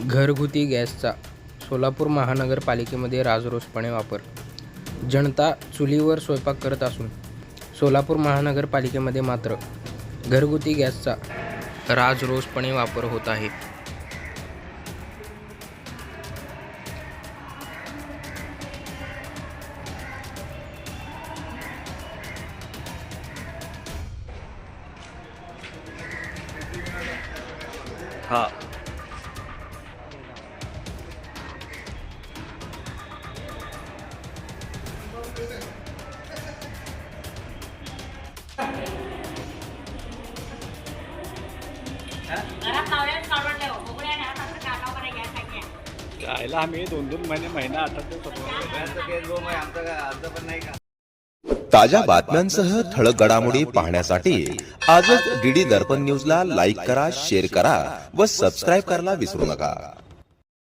घरगुती गॅसचा सोलापूर महानगरपालिकेमध्ये राजरोसपणे वापर. जनता चुलीवर स्वयंपाक करत असून सोलापूर महानगरपालिकेमध्ये मात्र घरगुती गॅसचा राजरोसपणे वापर होत आहे. हा खायला आम्ही 2-2 महिना आता ताज्या बातम्यांसह ठळक घडामोडी पाहण्यासाठी आजच डीडी दर्पण न्यूजला लाईक करा, शेअर करा व सबस्क्राईब करायला विसरू नका.